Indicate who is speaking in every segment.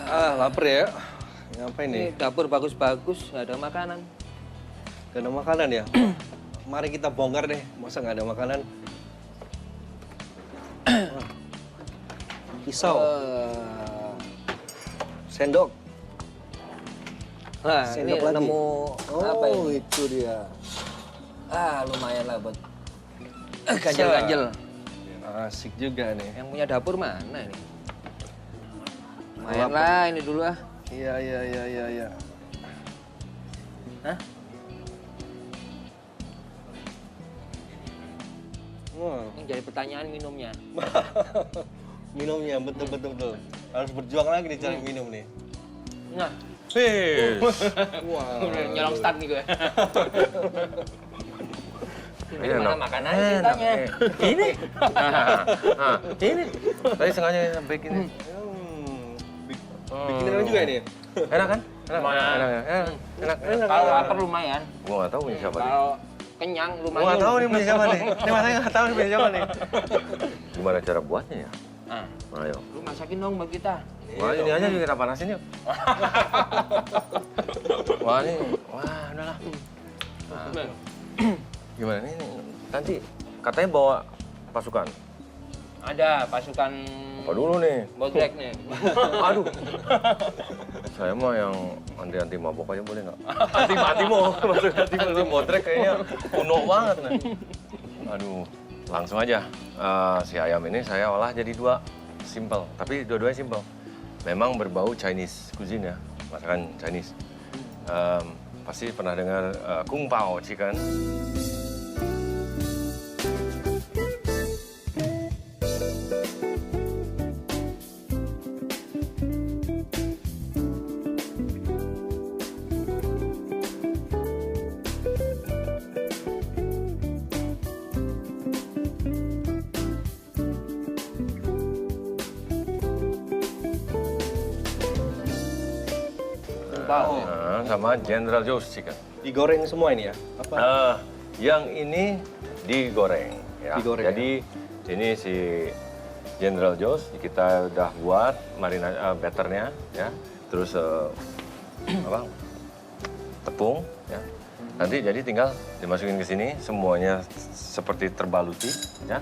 Speaker 1: Lapar ya. Ngapain nih?
Speaker 2: Ini dapur bagus-bagus, nggak ada makanan.
Speaker 1: Gak ada makanan ya? Mari kita bongkar deh. Masa nggak ada makanan? Pisau, sendok.
Speaker 2: Nah,
Speaker 1: Sendok
Speaker 2: ini
Speaker 1: lagi.
Speaker 2: nemu apa
Speaker 1: Oh,
Speaker 2: ini?
Speaker 1: itu dia.
Speaker 2: Lumayan lah buat ganjel-ganjel.
Speaker 1: Asik juga nih.
Speaker 2: Yang punya dapur mana ini? Lumayan lah ini dulu ah.
Speaker 1: Iya.
Speaker 2: Hah?
Speaker 1: Wah,
Speaker 2: Ini jadi pertanyaan minumnya.
Speaker 1: minumnya betul. Harus berjuang lagi nih cari minum nih.
Speaker 2: Nah,
Speaker 1: Wah.
Speaker 2: udah nyolong start nih gue. Ini
Speaker 3: Iya,
Speaker 2: mana
Speaker 3: Nok.
Speaker 2: makanan ceritanya?
Speaker 3: Ini? Ini. Tadi sengaja break ini.
Speaker 1: Bikin juga ini.
Speaker 3: Enak kan?
Speaker 2: Lumayan.
Speaker 3: Enak.
Speaker 2: Kalau lapar lumayan.
Speaker 3: Gua nggak tahu punya siapa nih.
Speaker 2: Kalau kenyang
Speaker 3: Gua
Speaker 2: lumayan.
Speaker 3: nggak tahu nih punya siapa nih. Ini masanya nggak tahu nih punya siapa nih. Gimana cara buatnya ya?
Speaker 2: Nah,
Speaker 3: Ayo.
Speaker 2: lu masakin dong buat kita.
Speaker 3: Wah, ini aja juga kita panasin yuk. Wah, ini. Wah, udahlah. Nah, gimana nih? Nanti katanya bawa pasukan.
Speaker 2: Ada pasukan
Speaker 3: Apa dulu nih?
Speaker 2: botrek nih.
Speaker 3: Aduh. Saya mah yang anti mabok aja boleh nggak? Anti mau masuk anti botrek kayaknya kuno banget nih. Aduh, langsung aja. Si ayam ini saya olah jadi dua, simple. Tapi dua-duanya simple. Memang berbau Chinese cuisine ya, masakan Chinese. Pasti pernah dengar kung pao chicken.
Speaker 2: Bau.
Speaker 3: Sama General Tso's chicken.
Speaker 1: Digoreng semua ini ya? Apa?
Speaker 3: Yang ini digoreng. Ya.
Speaker 1: Digoreng,
Speaker 3: Jadi ini si General Tso's kita udah buat batternya, ya. Terus apa? Tepung, ya. Nanti jadi tinggal dimasukin ke sini, semuanya seperti terbaluti, ya.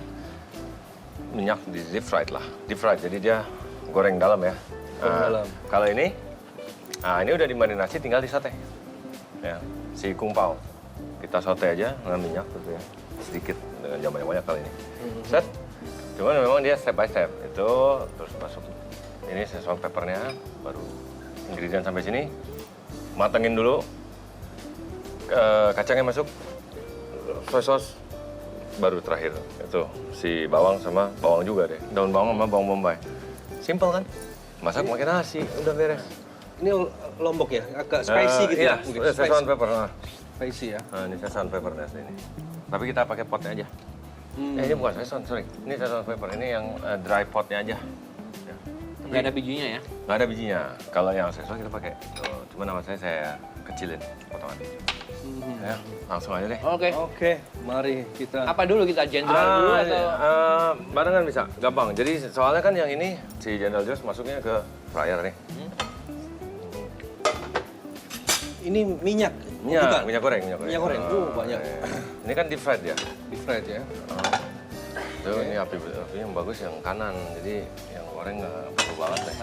Speaker 3: Minyak di deep fried lah, deep fried. Jadi dia goreng dalam ya.
Speaker 1: Dalam.
Speaker 3: Kalau ini udah dimarinasi, tinggal disate. Ya, si kung pao. Kita saute aja dengan minyak gitu ya. Sedikit, dengan banyak kali ini. Set. Cuman memang dia step by step. Itu terus masuk. Ini sesong peppernya, baru ingredient sampai sini. Matengin dulu. Kacangnya masuk. Soy sauce. Baru terakhir. Itu si bawang sama bawang juga deh. Daun bawang sama bawang bombay. Simple kan? Masak pakai nasi, udah beres.
Speaker 1: Ini lombok ya? Agak spicy gitu
Speaker 3: iya,
Speaker 1: ya? Mungkin
Speaker 3: Szechuan pepper.
Speaker 1: Spicy ya?
Speaker 3: Nah, ini Szechuan pepper ini. Tapi kita pakai potnya aja. Ini bukan Szechuan, sorry. Ini Szechuan pepper, ini yang dry potnya aja. Ya.
Speaker 2: Nggak ada bijinya ya?
Speaker 3: Nggak ada bijinya. Kalau yang Szechuan kita pakai. Cuma nama saya kecilin potongan. Ya, langsung aja deh.
Speaker 2: Oke.
Speaker 1: Mari kita...
Speaker 2: Apa dulu kita jenderal dulu atau?
Speaker 3: Barengan bisa, gampang. Jadi soalnya kan yang ini, si General Tso's masuknya ke fryer nih.
Speaker 1: Ini minyak? Bukan?
Speaker 3: Minyak goreng.
Speaker 1: Minyak goreng, banyak.
Speaker 3: Ini kan deep fried ya.
Speaker 1: Deep fried ya?
Speaker 3: Tuh, ini api yang bagus yang kanan, jadi yang goreng nggak perlu banget deh.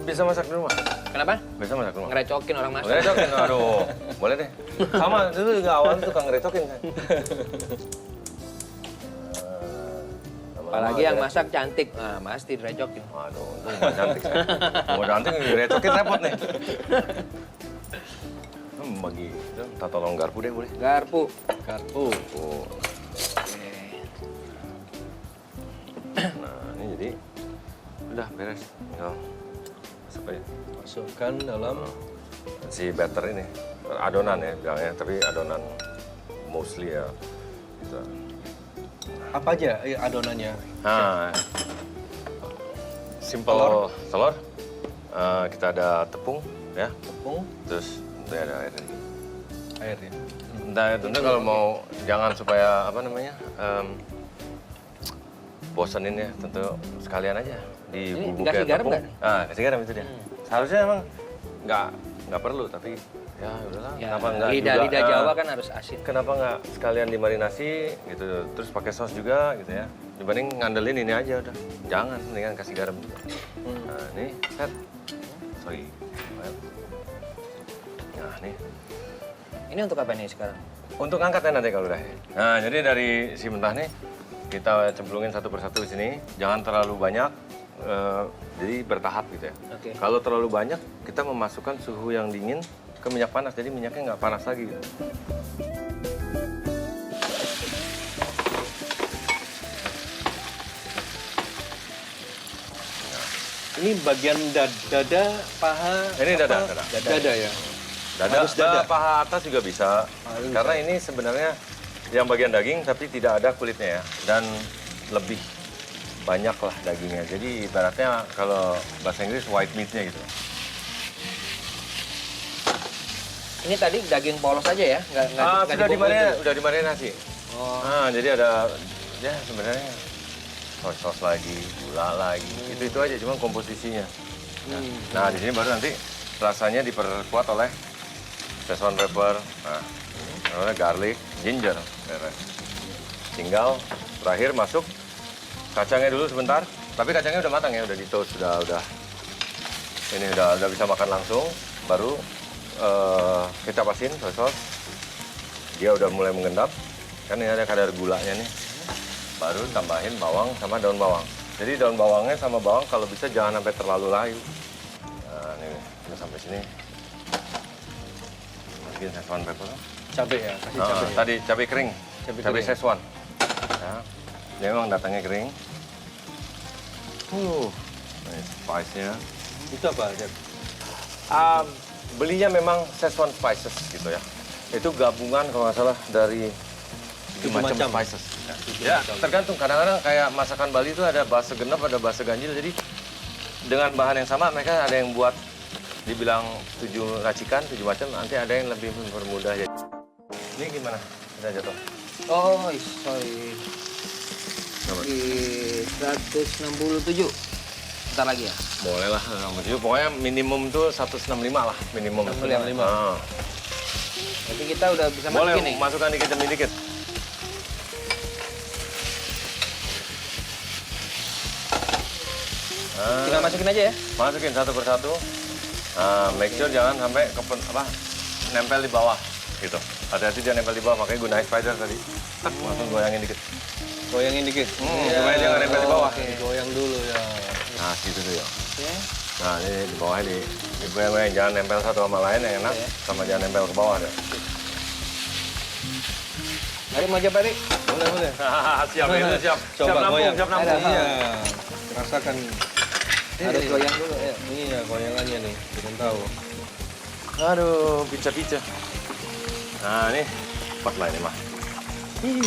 Speaker 3: Bisa masak di rumah?
Speaker 2: Kenapa?
Speaker 3: Bisa masak di rumah?
Speaker 2: Ngerecokin orang masak.
Speaker 3: Ngerecokin, aduh. Boleh deh. Sama, dulu juga awal tukang ngerecokin kan.
Speaker 2: Apalagi yang masak cantik, nah pasti direcokin.
Speaker 3: Waduh, untung nggak cantik saya. Mau cantik ngerecokin repot nih. Bagi, kita tolong garpu deh boleh?
Speaker 2: Garpu.
Speaker 3: Oh. Nah, ini jadi udah beres. Tinggal masuk aja.
Speaker 1: Masukkan dalam...
Speaker 3: Si batter ini, adonan ya bilangnya, tapi adonan mostly ya. Gitu.
Speaker 1: Apa aja adonannya?
Speaker 3: Nah, simple telur. Kita ada tepung, ya.
Speaker 1: Tepung,
Speaker 3: Terus ada air.
Speaker 1: air ya?
Speaker 3: Nah, tentu kalau mau jangan supaya apa namanya bosenin ya, tentu sekalian aja di
Speaker 2: Ini
Speaker 3: bubuk
Speaker 2: dikasih
Speaker 3: kayak
Speaker 2: garam
Speaker 3: tepung.
Speaker 2: nggak?
Speaker 3: Ah, kasih garam itu dia. Seharusnya emang nggak perlu, tapi ya udahlah.
Speaker 2: Ya,
Speaker 3: Kenapa nggak
Speaker 2: lidah
Speaker 3: juga,
Speaker 2: Jawa kan harus asin.
Speaker 3: Kenapa nggak sekalian dimarinasi gitu, terus pakai sos juga gitu ya. Dibanding ngandelin ini aja udah. Jangan, mendingan kasih garam juga. Nah, ini set. Sorry. Nah, nih.
Speaker 2: Ini untuk apa nih sekarang?
Speaker 3: Untuk angkatnya nanti kalau udah. Nah, jadi dari si mentah nih, kita cemplungin satu persatu di sini. Jangan terlalu banyak, jadi bertahap gitu ya.
Speaker 2: Oke.
Speaker 3: Kalau terlalu banyak, kita memasukkan suhu yang dingin ke minyak panas, jadi minyaknya nggak panas lagi gitu.
Speaker 1: Ini bagian dada, paha.
Speaker 3: Ini dada,
Speaker 1: apa?
Speaker 3: dada.
Speaker 1: Dada ya.
Speaker 3: Dada,
Speaker 1: Harus dada.
Speaker 3: paha atas juga bisa.
Speaker 1: Ini
Speaker 3: Karena ini sebenarnya yang bagian daging tapi tidak ada kulitnya ya. Dan lebih banyak lah dagingnya. Jadi ibaratnya kalau bahasa Inggris white meat-nya gitu.
Speaker 2: Ini tadi daging polos aja ya? Nggak
Speaker 3: Sudah dimarinasi.
Speaker 2: Oh.
Speaker 3: Nah, jadi ada ya sebenarnya sos lagi, gula lagi. Itu aja cuma komposisinya. Nah, di sini baru nanti rasanya diperkuat oleh Szechuan pepper, nah, garlic, ginger, beres. Tinggal terakhir masuk kacangnya dulu sebentar. Tapi kacangnya udah matang ya, udah di toast, udah. Ini udah bisa makan langsung. Baru kita pasin soy sauce. Dia udah mulai mengendap. Kan ini ada kadar gulanya nih. Baru tambahin bawang sama daun bawang. Jadi daun bawangnya sama bawang kalau bisa jangan sampai terlalu layu. Nah, ini udah sampai sini. Masukin Szechuan pepper.
Speaker 1: Cabai ya, kasih
Speaker 3: Nah,
Speaker 1: cabai.
Speaker 3: tadi cabai kering,
Speaker 1: Cabai
Speaker 3: cabai
Speaker 1: kering.
Speaker 3: Szechuan. Ya, dia memang datangnya kering. Ini spice-nya.
Speaker 1: Itu apa, Chef?
Speaker 3: Belinya memang Szechuan spices gitu ya. Itu gabungan kalau nggak salah dari 7 macam
Speaker 1: macam.
Speaker 3: spices. Ya, tergantung. Kadang-kadang kayak masakan Bali itu ada bahasa genep, ada bahasa ganjil. Jadi dengan bahan yang sama mereka ada yang buat dibilang 7 racikan, 7 macam. Nanti ada yang lebih mempermudah. Ini gimana? Udah jatuh.
Speaker 2: Oh, sorry.
Speaker 3: Coba.
Speaker 2: Di 167. Bentar lagi ya?
Speaker 3: Boleh lah. Pokoknya minimum tuh 165 lah. Minimum.
Speaker 1: 165.
Speaker 3: Ah.
Speaker 2: Berarti kita udah bisa
Speaker 3: Boleh,
Speaker 2: masukin nih?
Speaker 3: masukkan dikit demi dikit.
Speaker 2: Tinggal masukin aja ya?
Speaker 3: Masukin satu persatu. Make sure jangan sampai nempel di bawah gitu. Hati-hati dia nempel di bawah, makanya gunain spider tadi. Langsung goyangin dikit.
Speaker 1: Goyangin dikit.
Speaker 3: Supaya dia nggak nempel di bawah.
Speaker 1: Goyang dulu ya.
Speaker 2: Iya.
Speaker 3: Nah, gitu tuh ya.
Speaker 2: Oke.
Speaker 3: Nah, ini di bawahnya digoyang-goyang. Jangan nempel satu sama lain yang enak,
Speaker 2: Oke.
Speaker 3: sama jangan nempel ke bawah deh.
Speaker 2: Mari mau coba, Rik?
Speaker 1: Boleh.
Speaker 3: Siap, itu siap.
Speaker 1: Coba
Speaker 3: Siap nampung,
Speaker 1: goyang.
Speaker 3: siap nampung.
Speaker 1: Iya. Rasakan.
Speaker 2: Harus goyang dulu ya.
Speaker 1: Iya, goyangannya nih. Belum tahu.
Speaker 3: Aduh, pica-pica. Nah, ini pas lah ini mah.
Speaker 2: Ini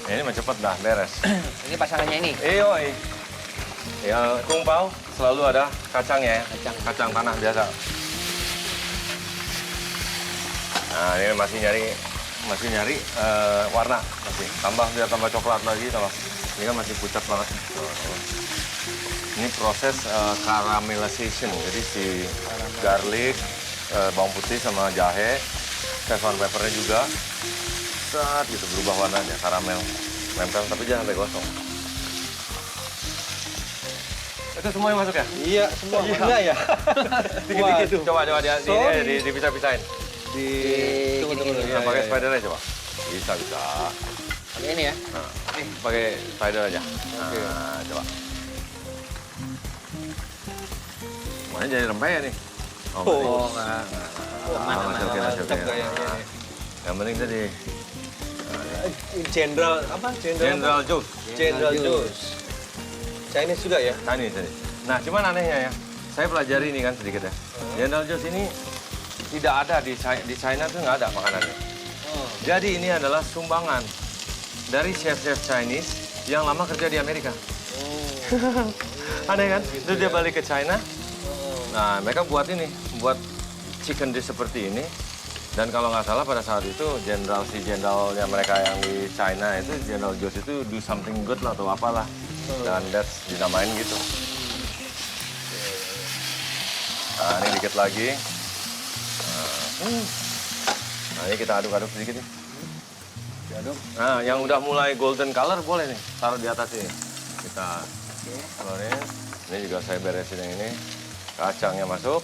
Speaker 3: Ini mah cepet dah, beres.
Speaker 2: ini pasangannya ini.
Speaker 3: Iyo, ya kungpao selalu ada kacangnya ya.
Speaker 2: Kacang.
Speaker 3: Tanah biasa. Nah, ini masih nyari warna masih. Biar tambah coklat lagi tambah. Ini kan masih pucat banget. Ini proses caramelization. Jadi si garlic, bawang putih sama jahe, Szechuan peppernya juga. Saat gitu berubah warnanya, karamel. Nempel tapi jangan sampai gosong. Itu semua yang masuk ya?
Speaker 1: Iya, semua. Enggak ya?
Speaker 3: Dikit-dikit.
Speaker 1: Waduh.
Speaker 3: Coba
Speaker 1: Sorry.
Speaker 3: dipisah-pisahin.
Speaker 1: Tunggu.
Speaker 2: gini.
Speaker 3: Nah, pakai
Speaker 1: Iya.
Speaker 3: spidernya coba. Bisa.
Speaker 2: Pakai ini ya?
Speaker 3: Nah, pakai spider aja. Nah, coba. Mana jadi rempah ya nih?
Speaker 1: Oh.
Speaker 2: enggak.
Speaker 3: Masuk oke.
Speaker 1: Mantap gayanya nih.
Speaker 3: Yang penting tadi
Speaker 1: General apa?
Speaker 3: General Juice.
Speaker 1: General Juice. Chinese juga ya?
Speaker 3: Ini. Nah, cuman anehnya ya, saya pelajari ini kan sedikit ya. General Juice ini tidak ada di China tuh nggak ada makanannya. Jadi ini adalah sumbangan dari chef-chef Chinese yang lama kerja di Amerika. Aneh kan? Terus dia balik ke China. Nah, mereka buat chicken dish seperti ini. Dan kalau nggak salah pada saat itu jenderalnya mereka yang di China itu General Josh itu do something good lah atau apalah. Dan that's dinamain gitu. Nah ini dikit lagi. Nah ini kita aduk-aduk sedikit nih.
Speaker 1: Diaduk.
Speaker 3: Nah yang udah mulai golden color boleh nih taruh di atas ini. Kita keluarin. Ini juga saya beresin yang ini. Kacangnya masuk.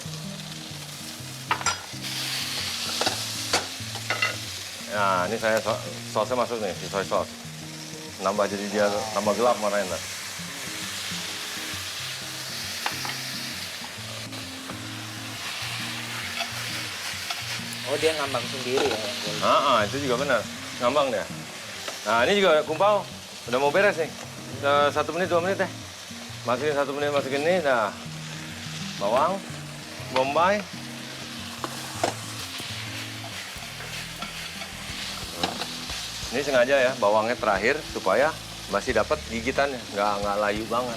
Speaker 3: Nah, ini saya sausnya masuk nih, si soy sauce. Nambah jadi dia tambah gelap warnanya.
Speaker 2: Oh, dia ngambang sendiri ya.
Speaker 3: Itu juga benar. Ngambang dia. Nah, ini juga kumpau. Udah mau beres nih. 1 menit, 2 menit deh. Masukin 1 menit, masukin ini. Nah, bawang, bombay. Ini sengaja ya, bawangnya terakhir supaya masih dapat gigitannya, nggak layu banget.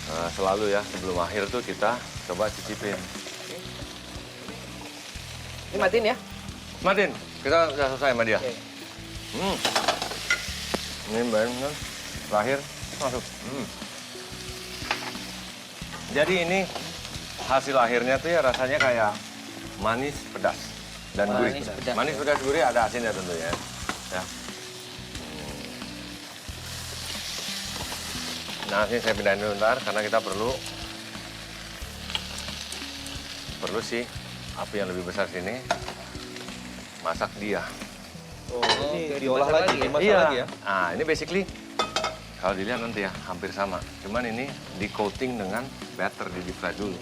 Speaker 3: Nah, selalu ya sebelum akhir tuh kita coba cicipin.
Speaker 2: Ini matiin ya?
Speaker 3: Martin, kita udah selesai sama dia.
Speaker 2: Oke.
Speaker 3: Ini benar terakhir masuk. Jadi ini hasil akhirnya tuh ya rasanya kayak manis pedas dan gurih.
Speaker 2: Manis, pedas.
Speaker 3: Manis pedas gurih ada asinnya tentunya. Ya. Nah ini saya pindahin dulu ntar karena kita perlu sih api yang lebih besar sini. Masak dia.
Speaker 1: Oh, ini
Speaker 2: Oke,
Speaker 1: diolah
Speaker 2: dimasak
Speaker 1: lagi,
Speaker 2: lagi ya?
Speaker 1: dimasak
Speaker 3: Iya.
Speaker 1: lagi ya.
Speaker 3: Nah ini basically kalau dilihat nanti ya hampir sama. Cuman ini di coating dengan batter di deep fry dulu.